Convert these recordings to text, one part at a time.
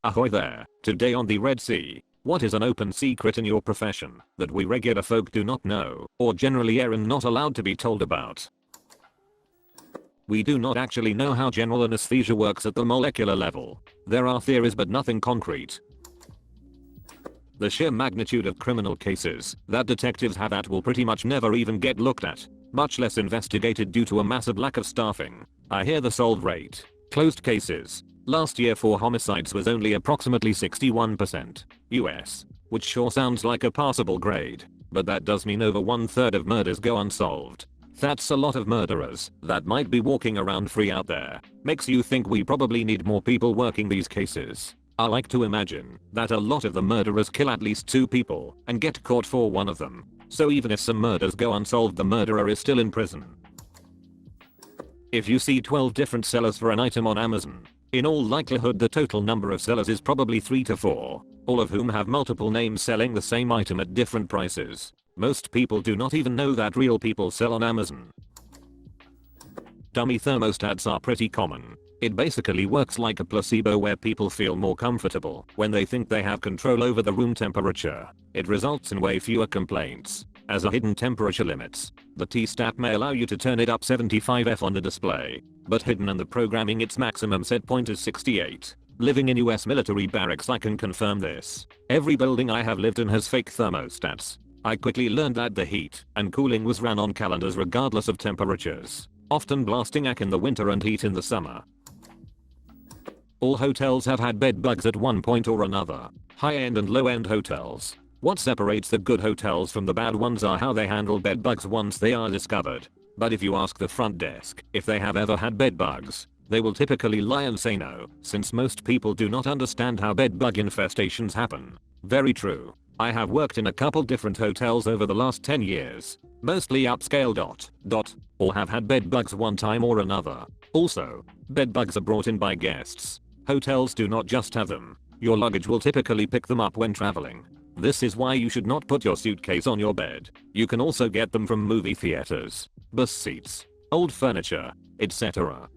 Ahoy there. Today on the Red Sea, what is an open secret in your profession that we regular folk do not know or generally are not allowed to be told about? We do not actually know how general anesthesia works at the molecular level. There are theories but nothing concrete. The sheer magnitude of criminal cases that detectives have at will pretty much never even get looked at, much less investigated due to a massive lack of staffing. I hear the solve rate, closed cases, last year for homicides was only approximately 61% US, which sure sounds like a passable grade, but that does mean over 1/3 of murders go unsolved. That's a lot of murderers that might be walking around free out there. Makes you think we probably need more people working these cases. I like to imagine that a lot of the murderers kill at least 2 people and get caught for one of them. So even if some murders go unsolved, the murderer is still in prison. If you see 12 different sellers for an item on Amazon, in all likelihood the total number of sellers is probably 3 to 4, all of whom have multiple names selling the same item at different prices. Most people do not even know that real people sell on Amazon. Dummy thermostats are pretty common. It basically works like a placebo where people feel more comfortable when they think they have control over the room temperature. It results in way fewer complaints. As a hidden temperature limits, the T-stat may allow you to turn it up 75°F on the display, but hidden in the programming its maximum set point is 68. Living in US military barracks, I can confirm this. Every building I have lived in has fake thermostats. I quickly learned that the heat and cooling was ran on calendars regardless of temperatures, often blasting AC in the winter and heat in the summer. All hotels have had bed bugs at one point or another. High-end and low-end hotels. What separates the good hotels from the bad ones are how they handle bed bugs once they are discovered. But if you ask the front desk if they have ever had bed bugs, they will typically lie and say no, since most people do not understand how bed bug infestations happen. Very true. I have worked in a couple different hotels over the last 10 years. Mostly upscale ... or have had bed bugs one time or another. Also, bed bugs are brought in by guests. Hotels do not just have them. Your luggage will typically pick them up when traveling. This is why you should not put your suitcase on your bed. You can also get them from movie theaters, bus seats, old furniture, etc.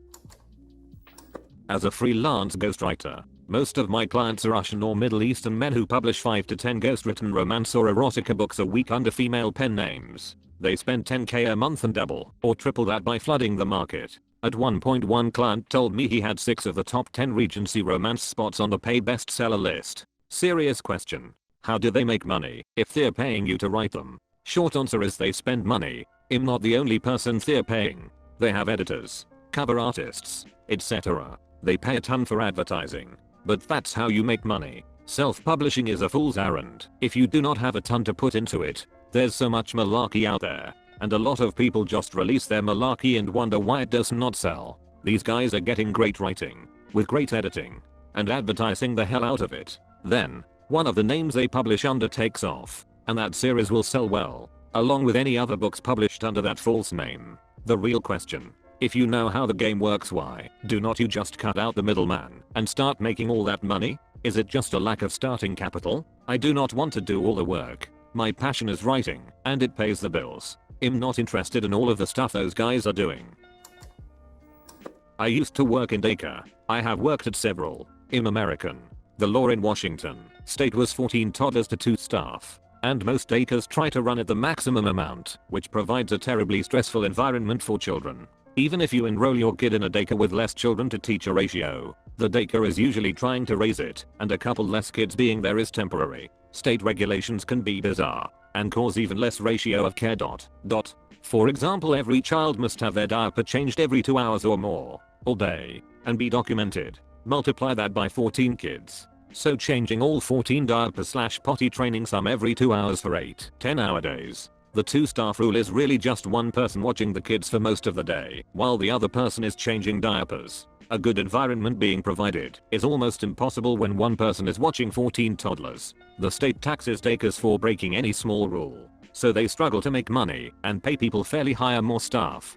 As a freelance ghostwriter, most of my clients are Russian or Middle Eastern men who publish 5 to 10 ghostwritten romance or erotica books a week under female pen names. They spend $10K a month and double or triple that by flooding the market. At one point one client told me he had 6 of the top 10 Regency romance spots on the paid bestseller list. Serious question. How do they make money if they're paying you to write them? Short answer is they spend money. I'm not the only person they're paying. They have editors, cover artists, etc. They pay a ton for advertising. But that's how you make money. Self-publishing is a fool's errand if you do not have a ton to put into it. There's so much malarkey out there, and a lot of people just release their malarkey and wonder why it does not sell. These guys are getting great writing, with great editing, and advertising the hell out of it. Then, one of the names they publish under takes off, and that series will sell well, along with any other books published under that false name. The real question: if you know how the game works, why do not you just cut out the middleman and start making all that money? Is it just a lack of starting capital? I do not want to do all the work. My passion is writing, and it pays the bills. I'm not interested in all of the stuff those guys are doing. I used to work in daycare. I have worked at several. I'm American. The law in Washington state was 14 toddlers to 2 staff. And most daycares try to run at the maximum amount, which provides a terribly stressful environment for children. Even if you enroll your kid in a daycare with less children to teacher ratio, the daycare is usually trying to raise it, and a couple less kids being there is temporary. State regulations can be bizarre and cause even less ratio of care ... For example, every child must have their diaper changed every 2 hours or more, all day, and be documented. Multiply that by 14 kids. So changing all 14 diapers / potty training some every 2 hours for 8-10 hour days. The 2 staff rule is really just one person watching the kids for most of the day, while the other person is changing diapers. A good environment being provided is almost impossible when one person is watching 14 toddlers. The state taxes daycares for breaking any small rule, so they struggle to make money and pay people fairly, hire more staff.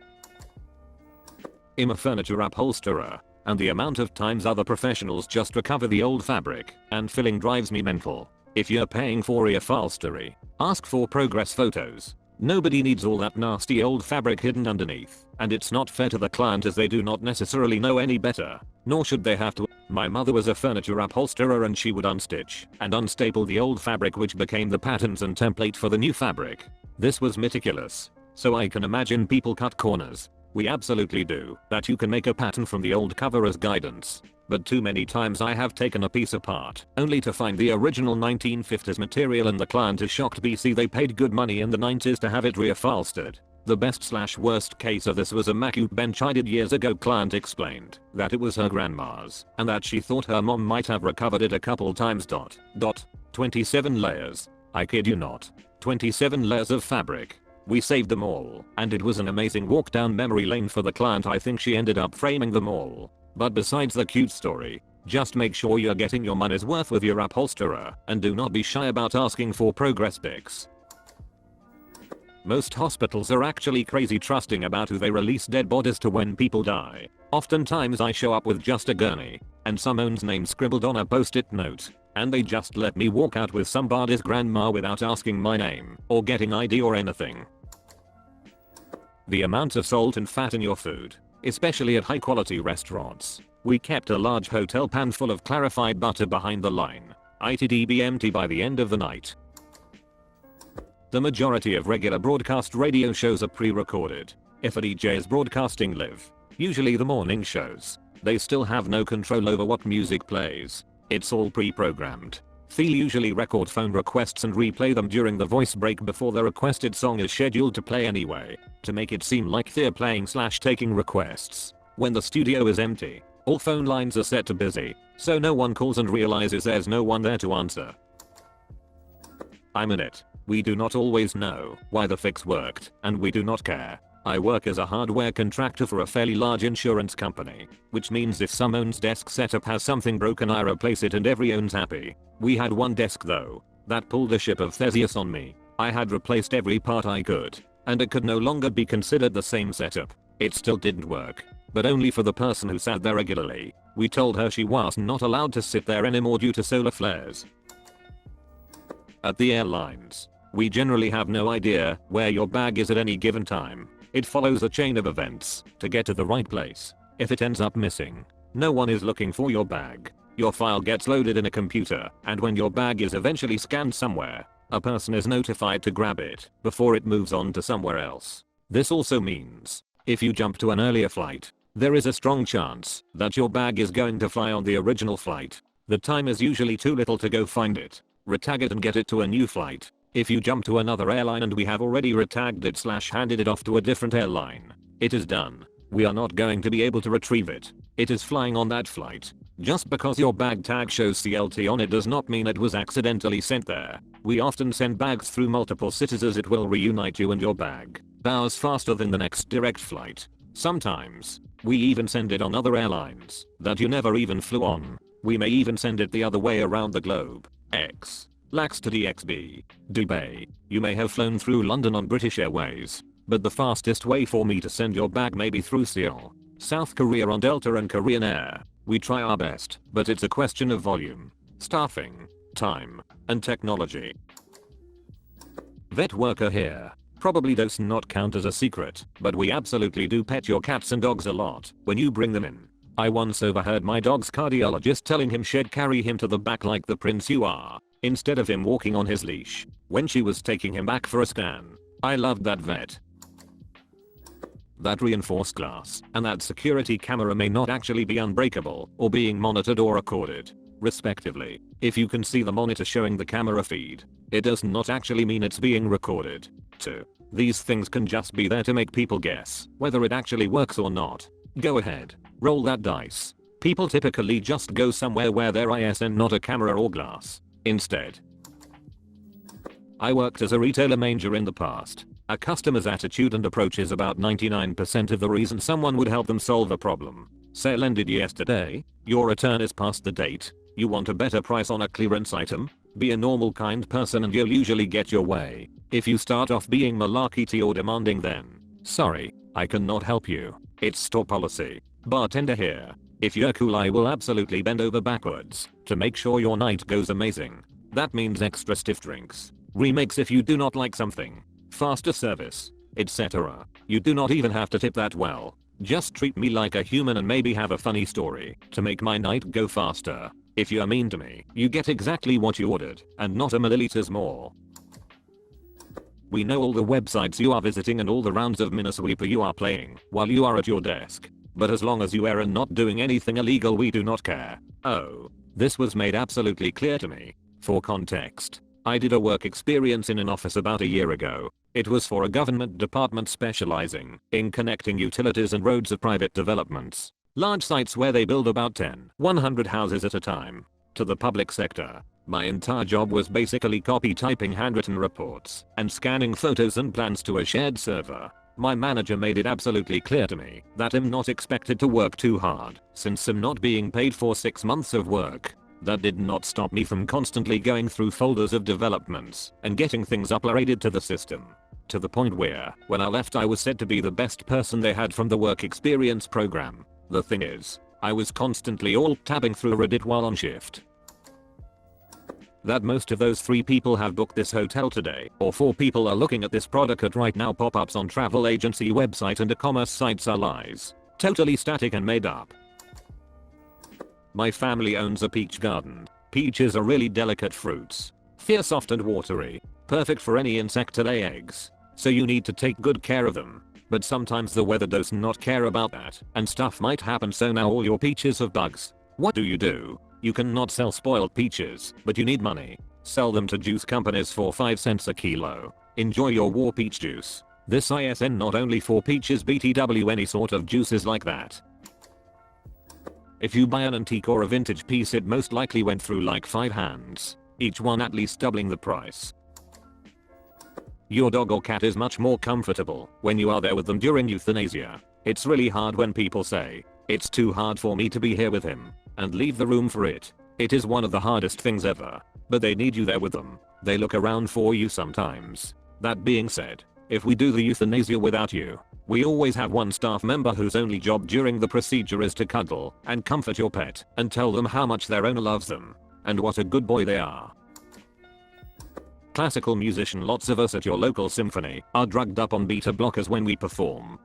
I'm a furniture upholsterer, and the amount of times other professionals just recover the old fabric and filling drives me mental. If you're paying for upholstery, ask for progress photos. Nobody needs all that nasty old fabric hidden underneath, and it's not fair to the client as they do not necessarily know any better. nor should they have to. My mother was a furniture upholsterer and she would unstitch and unstaple the old fabric which became the patterns and template for the new fabric. This was meticulous. So I can imagine people cut corners. We absolutely do that. You can make a pattern from the old cover as guidance. But too many times I have taken a piece apart only to find the original 1950s material and the client is shocked. BC they paid good money in the 90s to have it reupholstered. The best/worst case of this was a Macute bench I did years ago. Client explained that it was her grandma's and that she thought her mom might have recovered it a couple times. 27 layers. I kid you not. 27 layers of fabric. We saved them all and it was an amazing walk down memory lane for the client. I think she ended up framing them all. But besides the cute story, just make sure you're getting your money's worth with your upholsterer and do not be shy about asking for progress pics. Most hospitals are actually crazy trusting about who they release dead bodies to when people die. Oftentimes I show up with just a gurney and someone's name scribbled on a post-it note and they just let me walk out with somebody's grandma without asking my name or getting ID or anything. The amount of salt and fat in your food, especially at high quality restaurants. We kept a large hotel pan full of clarified butter behind the line. It'd be empty by the end of the night. The majority of regular broadcast radio shows are pre-recorded. If a DJ is broadcasting live, usually the morning shows, they still have no control over what music plays. It's all pre-programmed. They'll usually record phone requests and replay them during the voice break before the requested song is scheduled to play anyway, to make it seem like they're playing/taking requests. When the studio is empty, all phone lines are set to busy, so no one calls and realizes there's no one there to answer. I'm in it. We do not always know why the fix worked, and we do not care. I work as a hardware contractor for a fairly large insurance company, which means if someone's desk setup has something broken I replace it and everyone's happy. We had one desk though that pulled the ship of Theseus on me. I had replaced every part I could, and it could no longer be considered the same setup. It still didn't work, but only for the person who sat there regularly. We told her she was not allowed to sit there anymore due to solar flares. At the airlines, we generally have no idea where your bag is at any given time. It follows a chain of events to get to the right place. If it ends up missing, no one is looking for your bag. Your file gets loaded in a computer, and when your bag is eventually scanned somewhere, a person is notified to grab it before it moves on to somewhere else. This also means, if you jump to an earlier flight, there is a strong chance that your bag is going to fly on the original flight. The time is usually too little to go find it, retag it and get it to a new flight. If you jump to another airline and we have already retagged it/handed it off to a different airline, it is done. We are not going to be able to retrieve it. It is flying on that flight. Just because your bag tag shows CLT on it does not mean it was accidentally sent there. We often send bags through multiple cities as it will reunite you and your bag hours faster than the next direct flight. Sometimes, we even send it on other airlines that you never even flew on. We may even send it the other way around the globe. Lax to DXB, Dubai. You may have flown through London on British Airways, but the fastest way for me to send your bag may be through Seoul, South Korea on Delta and Korean Air. We try our best, but it's a question of volume, staffing, time, and technology. Vet worker here. Probably does not count as a secret, but we absolutely do pet your cats and dogs a lot when you bring them in. I once overheard my dog's cardiologist telling him she'd carry him to the back like the prince you are, instead of him walking on his leash, when she was taking him back for a scan. I loved that vet. That reinforced glass and that security camera may not actually be unbreakable or being monitored or recorded, respectively. If you can see the monitor showing the camera feed, it does not actually mean it's being recorded. 2. These things can just be there to make people guess whether it actually works or not. Go ahead, roll that dice. People typically just go somewhere where there is not a camera or glass. Instead, I worked as a retailer manager in the past. A customer's attitude and approach is about 99% of the reason someone would help them solve a problem. Sale ended yesterday, your return is past the date, you want a better price on a clearance item? Be a normal kind person and you'll usually get your way. If you start off being malarkey or demanding, then, sorry, I cannot help you. It's store policy. Bartender here. If you're cool, I will absolutely bend over backwards to make sure your night goes amazing. That means extra stiff drinks, remakes if you do not like something, faster service, etc. You do not even have to tip that well. Just treat me like a human and maybe have a funny story to make my night go faster. If you're mean to me, you get exactly what you ordered and not a milliliters more. We know all the websites you are visiting and all the rounds of Minesweeper you are playing while you are at your desk. But as long as you are not doing anything illegal, we do not care. Oh, this was made absolutely clear to me. For context, I did a work experience in an office about a year ago. It was for a government department specializing in connecting utilities and roads of private developments, large sites where they build about 100 houses at a time, to the public sector. My entire job was basically copy typing handwritten reports and scanning photos and plans to a shared server. My manager made it absolutely clear to me that I'm not expected to work too hard since I'm not being paid for 6 months of work. That did not stop me from constantly going through folders of developments and getting things uploaded to the system. To the point where, when I left, I was said to be the best person they had from the work experience program. The thing is, I was constantly alt-tabbing through Reddit while on shift. That most of those 3 people have booked this hotel today, or 4 people are looking at this product right now. Pop-ups on travel agency website and e-commerce sites are lies. Totally static and made up. My family owns a peach garden. Peaches are really delicate fruits. Fierce, soft and watery. Perfect for any insect to lay eggs. So you need to take good care of them. But sometimes the weather does not care about that, and stuff might happen, so now all your peaches have bugs. What do? You cannot sell spoiled peaches, but you need money. Sell them to juice companies for 5 cents a kilo. Enjoy your war peach juice. This ISN not only for peaches, BTW any sort of juices like that. If you buy an antique or a vintage piece, it most likely went through like 5 hands, each one at least doubling the price. Your dog or cat is much more comfortable when you are there with them during euthanasia. It's really hard when people say, "It's too hard for me to be here with him," and leave the room for it. It is one of the hardest things ever, but they need you there with them. They look around for you sometimes. That being said, if we do the euthanasia without you, we always have one staff member whose only job during the procedure is to cuddle and comfort your pet and tell them how much their owner loves them and what a good boy they are. Classical musician, lots of us at your local symphony are drugged up on beta blockers when we perform.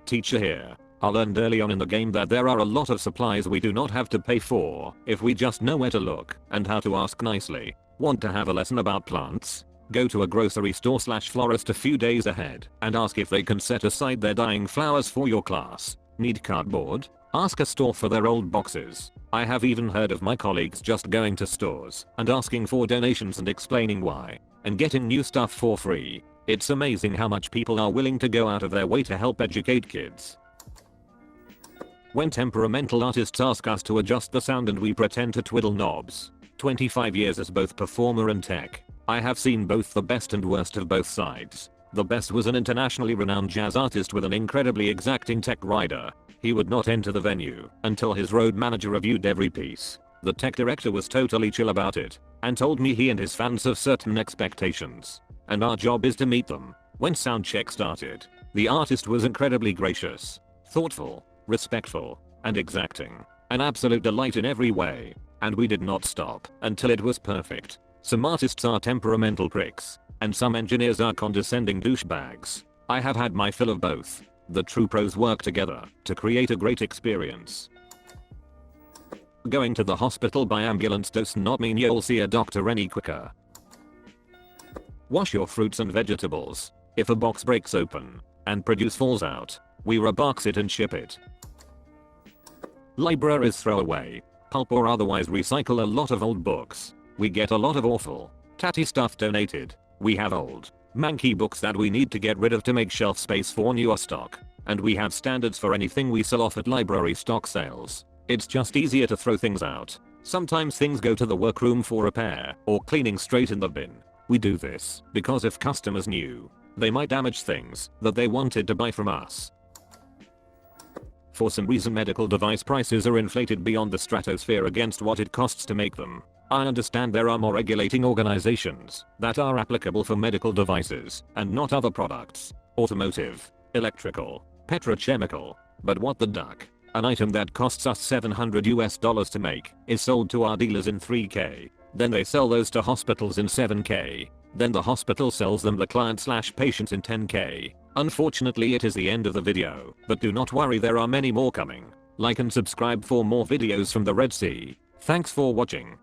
Teacher here. I learned early on in the game that there are a lot of supplies we do not have to pay for if we just know where to look and how to ask nicely. Want to have a lesson about plants? Go to a grocery store / florist a few days ahead and ask if they can set aside their dying flowers for your class. Need cardboard? Ask a store for their old boxes. I have even heard of my colleagues just going to stores and asking for donations and explaining why, and getting new stuff for free. It's amazing how much people are willing to go out of their way to help educate kids. When temperamental artists ask us to adjust the sound and we pretend to twiddle knobs. 25 years as both performer and tech. I have seen both the best and worst of both sides. The best was an internationally renowned jazz artist with an incredibly exacting tech rider. He would not enter the venue until his road manager reviewed every piece. The tech director was totally chill about it and told me he and his fans have certain expectations, and our job is to meet them. When sound check started, the artist was incredibly gracious, thoughtful, respectful, and exacting. An absolute delight in every way, and we did not stop until it was perfect. Some artists are temperamental pricks, and some engineers are condescending douchebags. I have had my fill of both. The true pros work together to create a great experience. Going to the hospital by ambulance does not mean you'll see a doctor any quicker. Wash your fruits and vegetables. If a box breaks open and produce falls out, we rebox it and ship it. Libraries throw away, pulp or otherwise recycle a lot of old books. We get a lot of awful, tatty stuff donated. We have old, manky books that we need to get rid of to make shelf space for newer stock. And we have standards for anything we sell off at library stock sales. It's just easier to throw things out. Sometimes things go to the workroom for repair or cleaning straight in the bin. We do this because if customers knew, they might damage things that they wanted to buy from us. For some reason medical device prices are inflated beyond the stratosphere against what it costs to make them. I understand there are more regulating organizations that are applicable for medical devices and not other products. Automotive, electrical, petrochemical. But what the duck? An item that costs us $700 to make is sold to our dealers in $3K. Then they sell those to hospitals in $7K. Then the hospital sells them the client / patients in $10K. Unfortunately it is the end of the video, but do not worry, there are many more coming. Like and subscribe for more videos from the Red Sea. Thanks for watching.